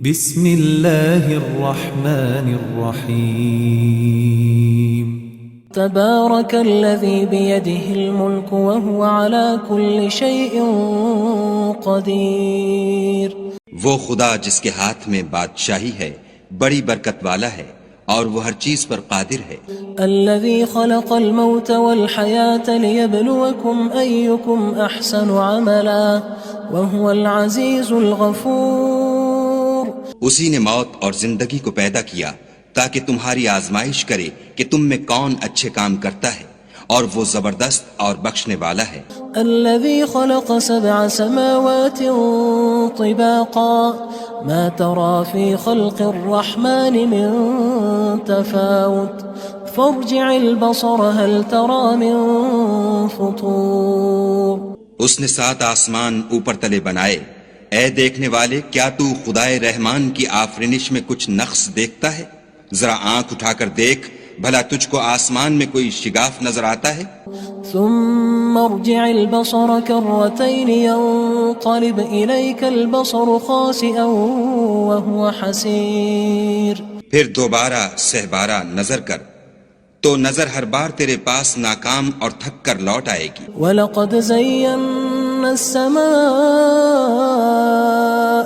بسم اللہ الرحمن الرحیم تبارک الذی بیدہ الملک وهو على كل شیء قدیر۔ وہ خدا جس کے ہاتھ میں بادشاہی ہے بڑی برکت والا ہے اور وہ ہر چیز پر قادر ہے۔ الذی خلق الموت والحیاة لیبلوکم ایکم احسن عملا وهو العزیز الغفور۔ اسی نے موت اور زندگی کو پیدا کیا تاکہ تمہاری آزمائش کرے کہ تم میں کون اچھے کام کرتا ہے، اور وہ زبردست اور بخشنے والا ہے۔ الذي خلق 7 سماوات طباقا ما ترى في خلق الرحمن من تفاوت فارجع البصر هل ترى من فطور۔ اس نے 7 آسمان اوپر تلے بنائے، اے دیکھنے والے کیا تو خدائے رحمان کی آفرینش میں کچھ نقص دیکھتا ہے؟ ذرا آنکھ اٹھا کر دیکھ، بھلا تجھ کو آسمان میں کوئی شگاف نظر آتا ہے؟ ثم ارجع البصر كرتين ينقلب إليك البصر خاسئا وهو حسير۔ پھر دوبارہ سہبارہ نظر کر تو نظر ہر بار تیرے پاس ناکام اور تھک کر لوٹ آئے گی۔ وَلَقَدْ زَيَّنَّا السَّمَاءَ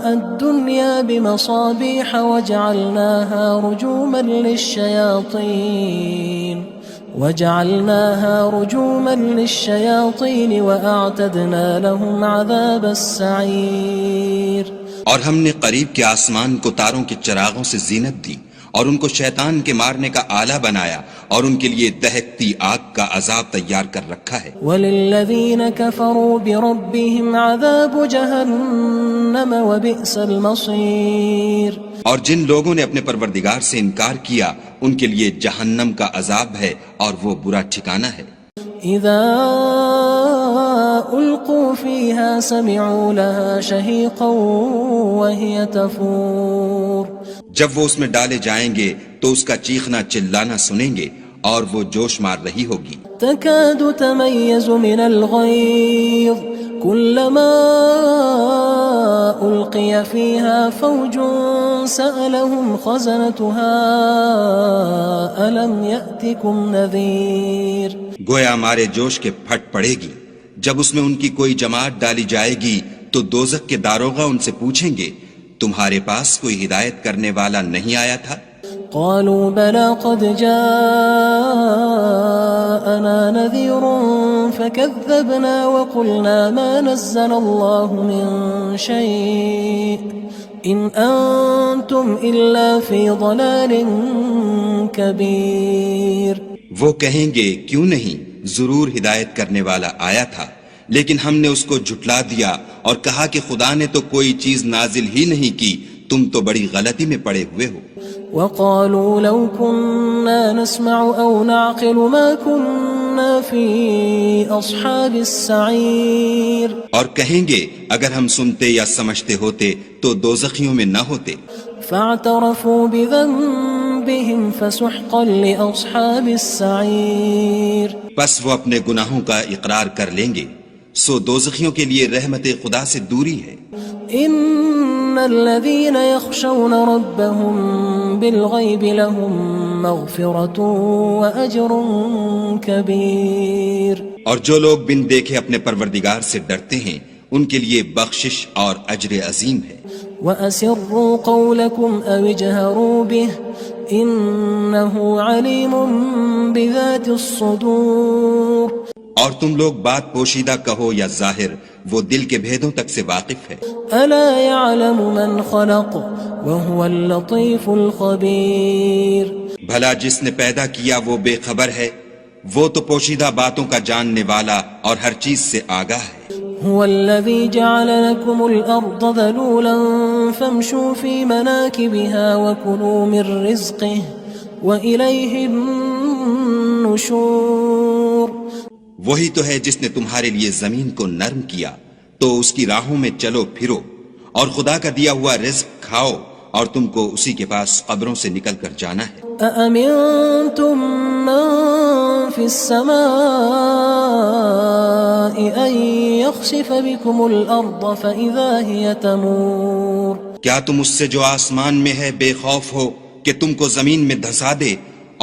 الدُّنْيَا بِمَصَابِيحَ وَجَعَلْنَاهَا رُجُومًا لِلشَّيَاطِينِ وَأَعْتَدْنَا لَهُمْ عَذَابَ السَّعِيرِ۔ اور ہم نے قریب کے آسمان کو تاروں کے چراغوں سے زینت دی اور ان کو شیطان کے مارنے کا آلہ بنایا، اور ان کے لیے دہکتی آگ کا عذاب تیار کر رکھا ہے۔ وَلِلَّذِينَ كَفَرُوا بِرَبِّهِمْ عَذَابُ جَهَنَّمَ وَبِئْسَ الْمَصِيرُ۔ اور جن لوگوں نے اپنے پروردگار سے انکار کیا ان کے لیے جہنم کا عذاب ہے اور وہ برا ٹھکانہ ہے۔ اذا القوا فيها سمعوا لها شهيقا وهي تفور۔ جب وہ اس میں ڈالے جائیں گے تو اس کا چیخنا چلانا سنیں گے اور وہ جوش مار رہی ہوگی۔ تكاد تميز من الغيظ كلما ألقي فيها فوج سألهم خزنتها ألم يأتكم نذير۔ گویا مارے جوش کے پھٹ پڑے گی جب اس میں ان کی کوئی جماعت ڈالی جائے گی تو دوزخ کے داروغہ ان سے پوچھیں گے تمہارے پاس کوئی ہدایت کرنے والا نہیں آیا تھا؟ قالوا بلى قد جاءنا نذير فكذبنا وقلنا ما نزل الله من شيء إن أنتم إلا في ضلال كبير۔ وہ کہیں گے کیوں نہیں، ضرور ہدایت کرنے والا آیا تھا، لیکن ہم نے اس کو جھٹلا دیا اور کہا کہ خدا نے تو کوئی چیز نازل ہی نہیں کی، تم تو بڑی غلطی میں پڑے ہوئے ہو۔ وقالوا لو كنا نسمع أو نعقل ما كنا في أصحاب السعير۔ اور کہیں گے اگر ہم سنتے یا سمجھتے ہوتے تو دوزخیوں میں نہ ہوتے۔ فاعترفوا بذنبهم فسحقا لأصحاب السعير۔ پس وہ اپنے گناہوں کا اقرار کر لیں گے، سو دوزخیوں کے لیے رحمت خدا سے دوری ہے۔ ان الذين يخشون ربهم بالغيب لهم مغفرة واجر كبير۔ اور جو لوگ بن دیکھے اپنے پروردگار سے ڈرتے ہیں ان کے لیے بخشش اور اجر عظیم ہے۔ واسروا قولكم او اجهروا به انه عليم بذات الصدور۔ اور تم لوگ بات پوشیدہ کہو یا ظاہر، وہ دل کے بھیدوں تک سے واقف ہے۔ الا يعلم من خلق وهو اللطيف الخبير۔ بھلا جس نے پیدا کیا وہ بے خبر ہے، وہ تو پوشیدہ باتوں کا جاننے والا اور ہر چیز سے آگاہ ہے۔ هو الذي جعل لكم الأرض ذلولا فامشوا في مناكبها وكلوا من رزقه وإليه النشور۔ وہی تو ہے جس نے تمہارے لیے زمین کو نرم کیا تو اس کی راہوں میں چلو پھرو، اور خدا کا دیا ہوا رزق کھاؤ، اور تم کو اسی کے پاس قبروں سے نکل کر جانا ہے۔ أأمنتم من في السماء أن يخسف بكم الأرض فإذا هي تمور۔ کیا تم اس سے جو آسمان میں ہے بے خوف ہو کہ تم کو زمین میں دھسا دے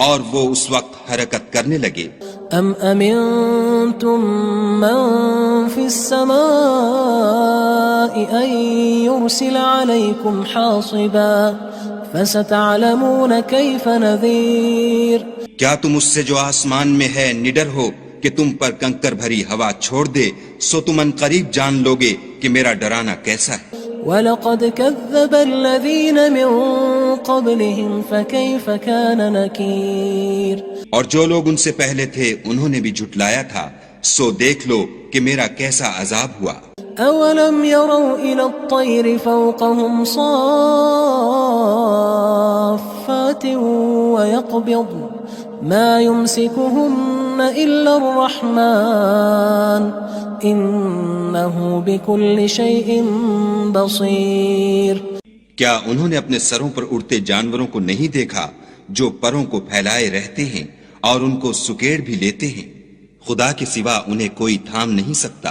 اور وہ اس وقت حرکت کرنے لگے؟ ام امنتم من في السماء ان يرسل عليكم حاصبا فستعلمون كيف نذير کیا تم اس سے جو آسمان میں ہے نڈر ہو کہ تم پر کنکر بھری ہوا چھوڑ دے، سو تم ان قریب جان لوگے کہ میرا ڈرانا کیسا ہے۔ وَلَقَدْ كَذَّبَ الَّذِينَ مِن قَبْلِهِمْ فَكَيْفَ كَانَ نَكِيرٌ اور جو لوگ ان سے پہلے تھے انہوں نے بھی جھٹلایا تھا، سو دیکھ لو کہ میرا کیسا عذاب ہوا۔ أَوَلَمْ يَرَوْا إِلَى الطَّيْرِ فَوْقَهُمْ صَافَّاتٍ وَيَقْبِضْنَ مَا يُمْسِكُهُنَّ إِلَّا الرَّحْمَنُ إِنَّهُ بِكُلِّ شَيْءٍ بَصِيرٌ کیا انہوں نے اپنے سروں پر اڑتے جانوروں کو نہیں دیکھا جو پروں کو پھیلائے رہتے ہیں اور ان کو سکیڑ بھی لیتے ہیں؟ خدا کے سوا انہیں کوئی تھام نہیں سکتا،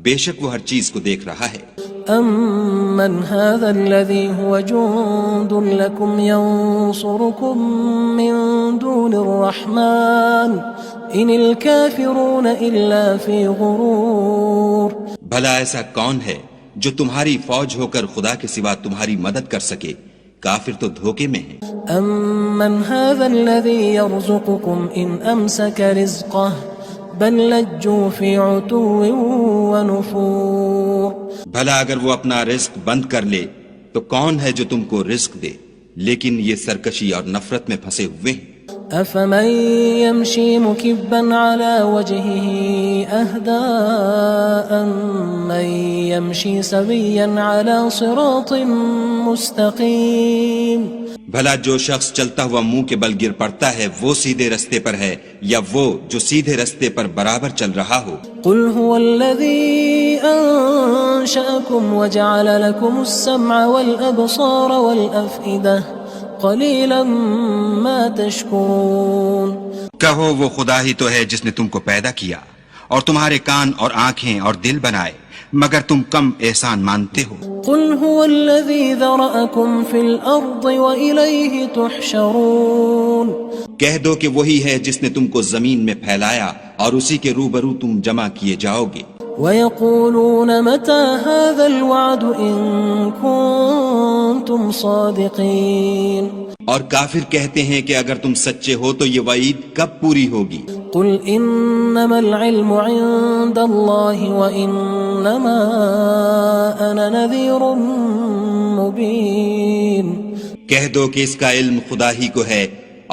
بے شک وہ ہر چیز کو دیکھ رہا ہے۔ أَمَّنْ هَذَا الَّذِي هُوَ جُندٌ لَكُمْ يَنصُرُكُم مِّن دُونِ الرَّحْمَنِ إِنِ الْكَافِرُونَ إِلَّا فِي غُرُورٍ بھلا ایسا کون ہے جو تمہاری فوج ہو کر خدا کے سوا تمہاری مدد کر سکے؟ کافر تو دھوکے میں ہیں۔ أَمَّنْ هَذَا الَّذِي يَرْزُقُكُمْ إِنْ أَمْسَكَ رِزْقَهُ بَلْ لَجُّوا فِي عُتُوٍّ وَنُفُورٍ بھلا اگر وہ اپنا رزق بند کر لے تو کون ہے جو تم کو رزق دے؟ لیکن یہ سرکشی اور نفرت میں پھنسے ہوئے ہیں۔ أَفَمَن يَمْشِي مُكِبًّا عَلَى وَجْهِهِ أَهْدَىٰ أَمَّن يَمْشِي سَوِيًّا عَلَى صِرَاطٍ مُّسْتَقِيمٍ بھلا جو شخص چلتا ہوا منہ کے بل گر پڑتا ہے وہ سیدھے رستے پر ہے یا وہ جو سیدھے رستے پر برابر چل رہا ہو؟ قُلْ هُوَ الَّذِي أَنشَأَكُمْ وَجَعَلَ لَكُمُ السَّمْعَ وَالْأَبْصَارَ وَالْأَفْئِدَةَ قَلِيلًا مَا تَشْكُرُونَ کہو وہ خدا ہی تو ہے جس نے تم کو پیدا کیا اور تمہارے کان اور آنکھیں اور دل بنائے، مگر تم کم احسان مانتے ہو۔ قُلْ هُوَ الَّذِي ذَرَأَكُمْ فِي الْأَرْضِ وَإِلَيْهِ تُحْشَرُونَ کہہ دو کہ وہی ہے جس نے تم کو زمین میں پھیلایا اور اسی کے روبرو تم جمع کیے جاؤ گے۔ وَيَقُولُونَ مَتَى هَذَا الْوَعْدُ إِن كُنتُمْ صَادِقِينَ اور کافر کہتے ہیں کہ اگر تم سچے ہو تو یہ وعید کب پوری ہوگی؟ قُلْ إِنَّمَا الْعِلْمُ عِندَ اللَّهِ وَإِنَّمَا أَنَا نَذِيرٌ مُّبِينٌ کہہ دو کہ اس کا علم خدا ہی کو ہے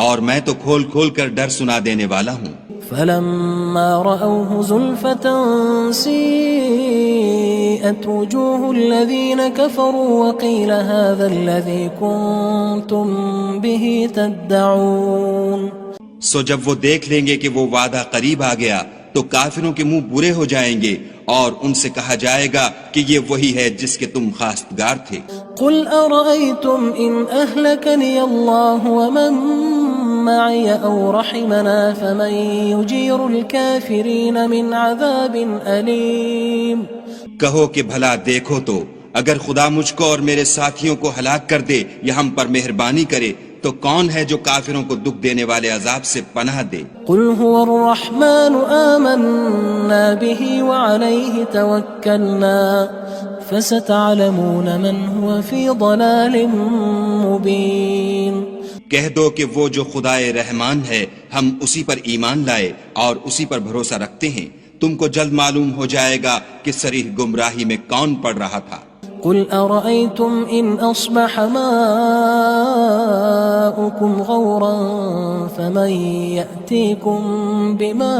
اور میں تو کھول کھول کر ڈر سنا دینے والا ہوں۔ فَلَمَّا رَأَوْهُ زُلْفَةً سِيئَتْ وُجُوهُ الَّذِينَ كَفَرُوا وَقِيلَ هَذَا الَّذِي كُنتُم بِهِ تَدَّعُونَ سو جب وہ دیکھ لیں گے کہ وہ وعدہ قریب آ گیا تو کافروں کے منہ برے ہو جائیں گے اور ان سے کہا جائے گا کہ یہ وہی ہے جس کے تم خواستگار تھے۔ قُلْ أَرَأَيْتُمْ إِنْ أَهْلَكَنِيَ اللَّهُ وَمَن مَّعِيَ أَوْ رَحِمَنَا فَمَن يُجِيرُ الْكَافِرِينَ مِنْ عَذَابٍ أَلِيمٍ کہو کہ بھلا دیکھو تو اگر خدا مجھ کو اور میرے ساتھیوں کو ہلاک کر دے یا ہم پر مہربانی کرے تو کون ہے جو کافروں کو دکھ دینے والے عذاب سے پناہ دے؟ قُلْ هُوَ الرَّحْمَنُ آمَنَّا بِهِ وَعَلَيْهِ تَوَكَّلْنَا فَسَتَعْلَمُونَ مَنْ هُوَ فِي ضَلَالٍ مُّبِينٍ کہہ دو کہ وہ جو خدائے رحمان ہے ہم اسی پر ایمان لائے اور اسی پر بھروسہ رکھتے ہیں، تم کو جلد معلوم ہو جائے گا کہ صریح گمراہی میں کون پڑ رہا تھا۔ قُلْ أَرَأَيْتُمْ إِنْ أَصْبَحَ مَاؤُكُمْ غَوْرًا فَمَن يَأْتِيكُم بِمَاءٍ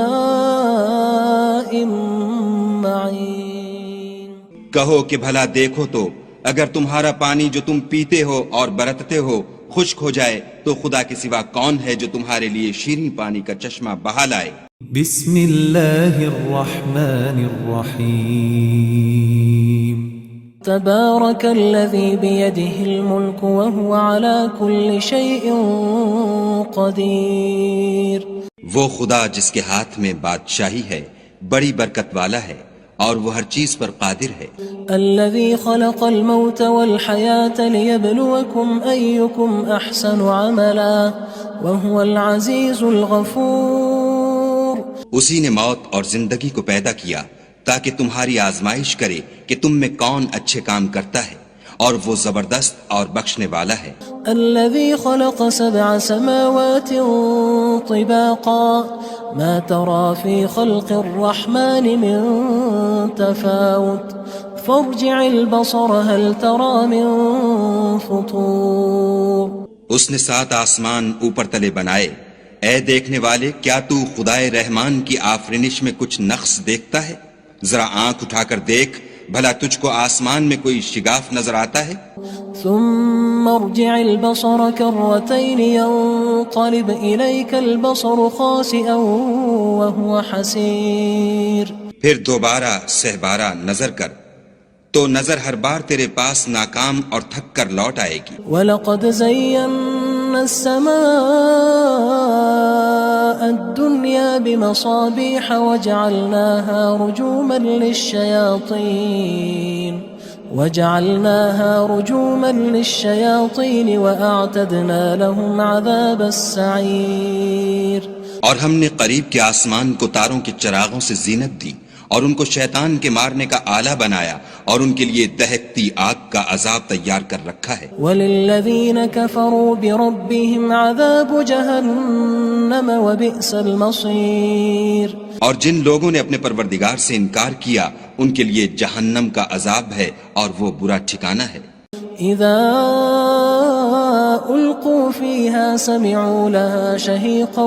مَّعِينٍ کہو کہ بھلا دیکھو تو اگر تمہارا پانی جو تم پیتے ہو اور برتتے ہو خشک ہو جائے تو خدا کے سوا کون ہے جو تمہارے لیے شیریں پانی کا چشمہ بہا لائے؟ بسم اللہ الرحمن الرحیم تبارك الذي بيده الملك وهو على كل شيء قدير وہ خدا جس کے ہاتھ میں بادشاہی ہے بڑی برکت والا ہے اور وہ ہر چیز پر قادر ہے۔ الذي خلق الموت والحياة ليبلوكم أيكم أحسن عملا وهو العزيز الغفور۔ اسی نے موت اور زندگی کو پیدا کیا تاکہ تمہاری آزمائش کرے کہ تم میں کون اچھے کام کرتا ہے، اور وہ زبردست اور بخشنے والا ہے۔ الذي خلق 7 سماوات طباقا ما ترى في خلق الرحمن من تفاوت فارجع البصر هل ترى من فطور۔ اس نے 7 آسمان اوپر تلے بنائے، اے دیکھنے والے کیا تو خدائے رحمان کی آفرینش میں کچھ نقص دیکھتا ہے؟ ذرا آنکھ اٹھا کر دیکھ، بھلا تجھ کو آسمان میں کوئی شگاف نظر آتا ہے؟ ثم ارجع البصر كرتين ينقلب إليك البصر خاسئا وهو حسير۔ پھر دوبارہ سہبارہ نظر کر تو نظر ہر بار تیرے پاس ناکام اور تھک کر لوٹ آئے گی۔ وَلَقَدْ زَيَّنَّا السَّمَاءَ الدُّنْيَا بِمَصَابِيحَ وَجَعَلْنَاهَا رُجُومًا لِلشَّيَاطِينِ وَأَعْتَدْنَا لَهُمْ عَذَابَ السَّعِيرِ۔ اور ہم نے قریب کے آسمان کو تاروں کے چراغوں سے زینت دی اور ان کو شیطان کے مارنے کا آلہ بنایا اور ان کے لیے دہکتی آگ کا عذاب تیار کر رکھا ہے۔ وَلِلَّذِينَ كَفَرُوا بِرَبِّهِمْ عَذَابُ جَهَنَّمَ وَبِئْسَ الْمَصِيرُ۔ اور جن لوگوں نے اپنے پروردگار سے انکار کیا ان کے لیے جہنم کا عذاب ہے اور وہ برا ٹھکانہ ہے۔ اذا القوا فيها سمعوا لها شهيقا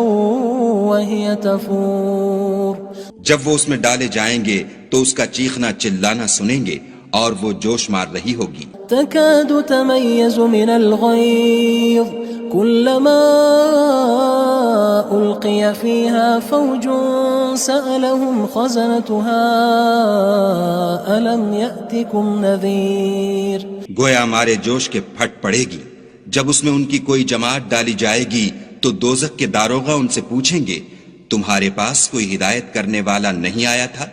وهي تفور۔ جب وہ اس میں ڈالے جائیں گے تو اس کا چیخنا چلانا سنیں گے اور وہ جوش مار رہی ہوگی۔ تكاد تميز من الغيظ كلما ألقي فيها فوج سألهم خزنتها ألم يأتكم نذير۔ گویا مارے جوش کے پھٹ پڑے گی۔ جب اس میں ان کی کوئی جماعت ڈالی جائے گی تو دوزخ کے داروغہ ان سے پوچھیں گے تمہارے پاس کوئی ہدایت کرنے والا نہیں آیا تھا؟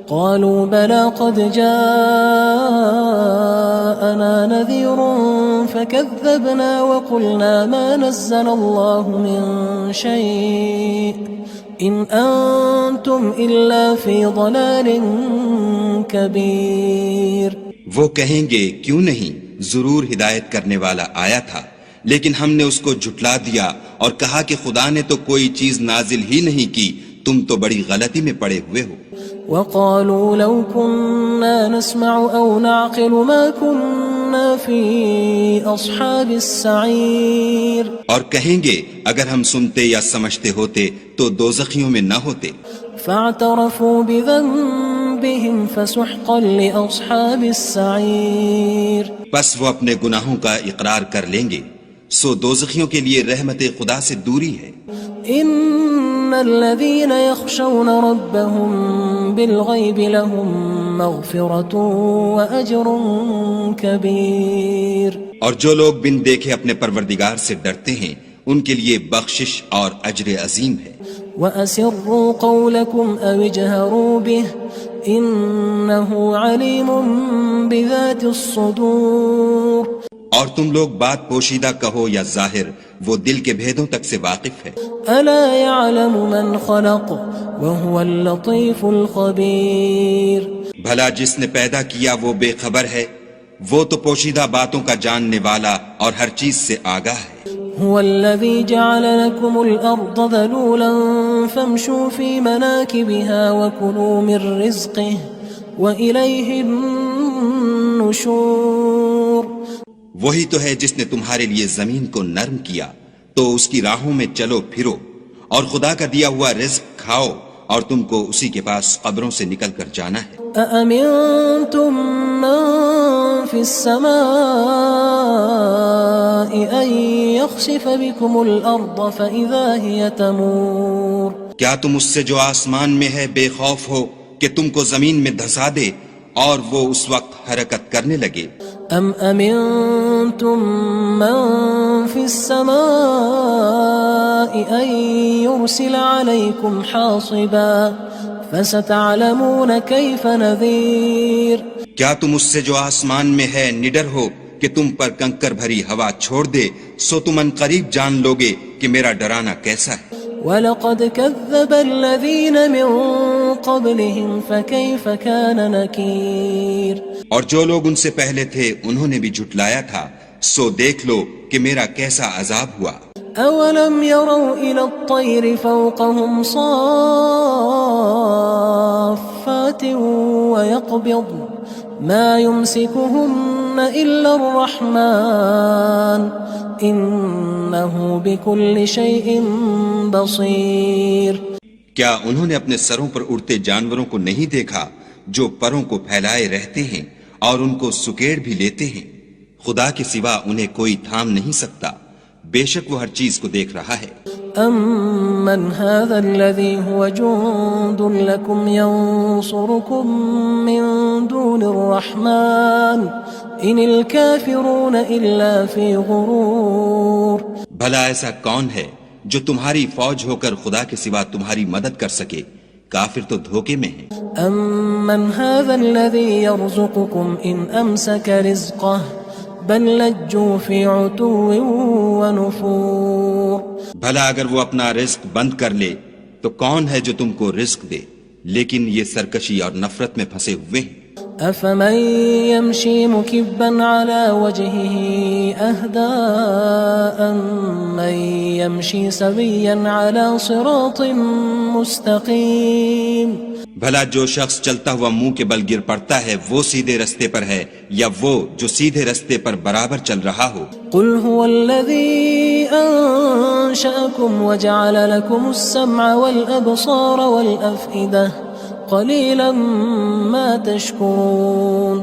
قالوا بلى قد جاءنا نذير فكذبنا وقلنا ما نزل الله من شيء إن أنتم إلا في ضلال كبير۔ وہ کہیں گے کیوں نہیں، ضرور ہدایت کرنے والا آیا تھا، لیکن ہم نے اس کو جھٹلا دیا اور کہا کہ خدا نے تو کوئی چیز نازل ہی نہیں کی، تم تو بڑی غلطی میں پڑے ہوئے ہو۔ وقالوا لو كنا نسمع أو نعقل ما كنا في أصحاب السعير۔ اور کہیں گے اگر ہم سنتے یا سمجھتے ہوتے تو دوزخیوں میں نہ ہوتے۔ فاعترفوا بذنبهم فسحقا لأصحاب السعير۔ پس وہ اپنے گناہوں کا اقرار کر لیں گے، سو دوزخیوں کے لیے رحمت خدا سے دوری ہے۔ ان الذين يخشون ربهم بالغيب لهم مغفرة واجر كبير۔ اور جو لوگ بن دیکھے اپنے پروردگار سے ڈرتے ہیں ان کے لیے بخشش اور اجر عظیم ہے۔ وَأَسِرُّوا قَوْلَكُمْ أَوِ اجْهَرُوا بِهِ إِنَّهُ عَلِيمٌ بِذَاتِ الصُّدُورِ۔ اور تم لوگ بات پوشیدہ کہو یا ظاہر، وہ دل کے بھیدوں تک سے واقف ہے۔ أَلَا يَعْلَمُ مَنْ خَلَقَ وَهُوَ اللَّطِيفُ الْخَبِيرُ۔ بھلا جس نے پیدا کیا وہ بے خبر ہے، وہ تو پوشیدہ باتوں کا جاننے والا اور ہر چیز سے آگاہ ہے۔ هو الذي جعل لكم الأرض ذلولا فامشوا في مناكبها وكلوا من رزقه وإليه النشور۔ وہی تو ہے جس نے تمہارے لیے زمین کو نرم کیا تو اس کی راہوں میں چلو پھرو اور خدا کا دیا ہوا رزق کھاؤ اور تم کو اسی کے پاس قبروں سے نکل کر جانا ہے۔ أأمنتم من في السماء أن يخسف بكم الأرض فإذا هي تمور۔ کیا تم اس سے جو آسمان میں ہے بے خوف ہو کہ تم کو زمین میں دھسا دے اور وہ اس وقت حرکت کرنے لگے؟ ام امنتم من في السماء ان يرسل عليكم حاصبا فستعلمون كيف نذير کیا تم اس سے جو آسمان میں ہے نڈر ہو کہ تم پر کنکر بھری ہوا چھوڑ دے، سو تم ان قریب جان لوگے کہ میرا ڈرانا کیسا ہے۔ وَلَقَدْ كَذَّبَ الَّذِينَ مِن قَبْلِهِمْ فَكَيْفَ كَانَ نَكِيرٌ اور جو لوگ ان سے پہلے تھے انہوں نے بھی جھٹلایا تھا، سو دیکھ لو کہ میرا کیسا عذاب ہوا۔ أَوَلَمْ يَرَوْا إِلَى الطَّيْرِ فَوْقَهُمْ صَافَّاتٍ وَيَقْبِضْنَ مَا يُمْسِكُهُنَّ إِلَّا الرَّحْمَنُ إِنَّهُ بِكُلِّ شَيْءٍ بَصِيرٌ کیا انہوں نے اپنے سروں پر اڑتے جانوروں کو نہیں دیکھا جو پروں کو پھیلائے رہتے ہیں اور ان کو سکیڑ بھی لیتے ہیں؟ خدا کے سوا انہیں کوئی تھام نہیں سکتا، بے شک وہ ہر چیز کو دیکھ رہا ہے۔ أَمَّنْ هَذَا الَّذِي هُوَ جُندٌ لَكُمْ يَنصُرُكُم مِّن دُونِ الرَّحْمَنِ إِنِ الْكَافِرُونَ إِلَّا فِي غُرُورٍ بھلا ایسا کون ہے جو تمہاری فوج ہو کر خدا کے سوا تمہاری مدد کر سکے؟ کافر تو دھوکے میں ہیں۔ أَمَّنْ هَذَا الَّذِي يَرْزُقُكُمْ إِنْ أَمْسَكَ رِزْقَهُ بَل لَجُّوا فِي عُتُوٍّ وَنُفُورٍ بھلا اگر وہ اپنا رزق بند کر لے تو کون ہے جو تم کو رزق دے؟ لیکن یہ سرکشی اور نفرت میں پھنسے ہوئے ہیں۔ أَفَمَن يَمْشِي مُكِبًّا عَلَى وَجْهِهِ أَهْدَىٰ أَمَّن يَمْشِي سَوِيًّا عَلَى صِرَاطٍ مُّسْتَقِيمٍ بھلا جو شخص چلتا ہوا منہ کے بل گر پڑتا ہے وہ سیدھے رستے پر ہے یا وہ جو سیدھے رستے پر برابر چل رہا ہو؟ قُلْ هُوَ الَّذِي أَنشَأَكُمْ وَجَعَلَ لَكُمُ السَّمْعَ وَالْأَبْصَارَ وَالْأَفْئِدَةَ قَلِيلًا مَا تَشْكُرُونَ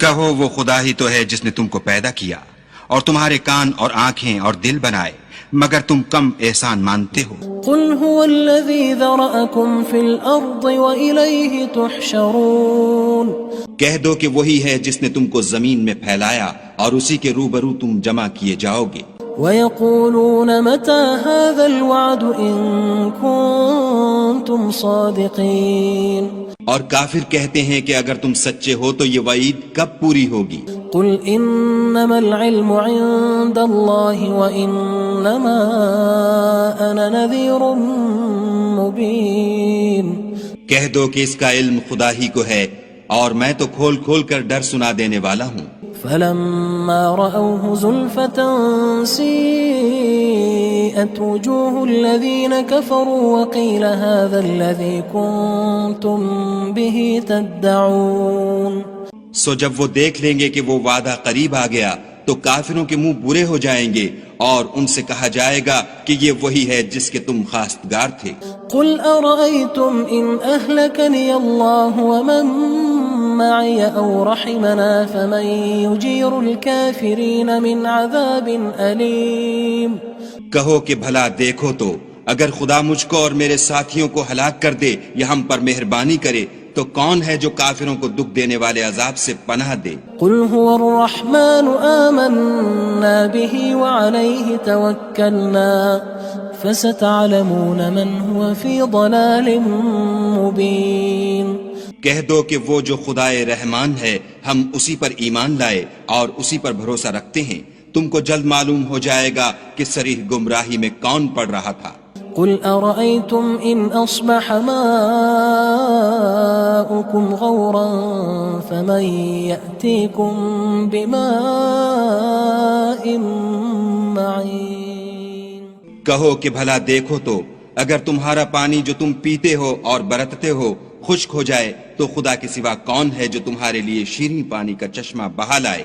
کہو وہ خدا ہی تو ہے جس نے تم کو پیدا کیا اور تمہارے کان اور آنکھیں اور دل بنائے، مگر تم کم احسان مانتے ہو۔ قُلْ هُوَ الَّذِي ذَرَأَكُمْ فِي الْأَرْضِ وَإِلَيْهِ تُحْشَرُونَ کہہ دو کہ وہی ہے جس نے تم کو زمین میں پھیلایا اور اسی کے روبرو تم جمع کیے جاؤ گے۔ وَيَقُولُونَ مَتَى هَذَا الْوَعْدُ إِن كُنتُمْ صَادِقِينَ اور کافر کہتے ہیں کہ اگر تم سچے ہو تو یہ وعید کب پوری ہوگی؟ قُلْ إِنَّمَا الْعِلْمُ عِندَ اللَّهِ وَإِنَّمَا أَنَا نَذِيرٌ مُّبِينٌ کہہ دو کہ اس کا علم خدا ہی کو ہے اور میں تو کھول کھول کر ڈر سنا دینے والا ہوں۔ فَلَمَّا رَأَوْهُ زُلْفَةً سِيئَتْ وُجُوهُ الَّذِينَ كَفَرُوا وَقِيلَ هَذَا الَّذِي كُنتُم بِهِ تَدَّعُونَ سو جب وہ دیکھ لیں گے کہ وہ وعدہ قریب آ گیا تو کافروں کے منہ برے ہو جائیں گے اور ان سے کہا جائے گا کہ یہ وہی ہے جس کے تم خواستگار تھے۔ قُلْ أَرَأَيْتُمْ إِنْ أَهْلَكَنِيَ اللَّهُ وَمَن مَّعِيَ أَوْ رَحِمَنَا فَمَن يُجِيرُ الْكَافِرِينَ مِنْ عَذَابٍ أَلِيمٍ کہو کہ بھلا دیکھو تو اگر خدا مجھ کو اور میرے ساتھیوں کو ہلاک کر دے یا ہم پر مہربانی کرے تو کون ہے جو کافروں کو دکھ دینے والے عذاب سے پناہ دے؟ قُلْ هُوَ الرَّحْمَنُ آمَنَّا بِهِ وَعَلَيْهِ تَوَكَّلْنَا فَسَتَعْلَمُونَ مَنْ هُوَ فِي ضَلَالٍ مُّبِينٍ کہہ دو کہ وہ جو خدائے رحمان ہے ہم اسی پر ایمان لائے اور اسی پر بھروسہ رکھتے ہیں، تم کو جلد معلوم ہو جائے گا کہ صریح گمراہی میں کون پڑ رہا تھا۔ قُلْ أَرَأَيْتُمْ إِنْ أَصْبَحَ مَاؤُكُمْ غَوْرًا فَمَن يَأْتِيكُم بِمَاءٍ مَّعِينٍ کہو کہ بھلا دیکھو تو اگر تمہارا پانی جو تم پیتے ہو اور برتتے ہو خشک ہو جائے تو خدا کے سوا کون ہے جو تمہارے لیے شیریں پانی کا چشمہ بہا لائے؟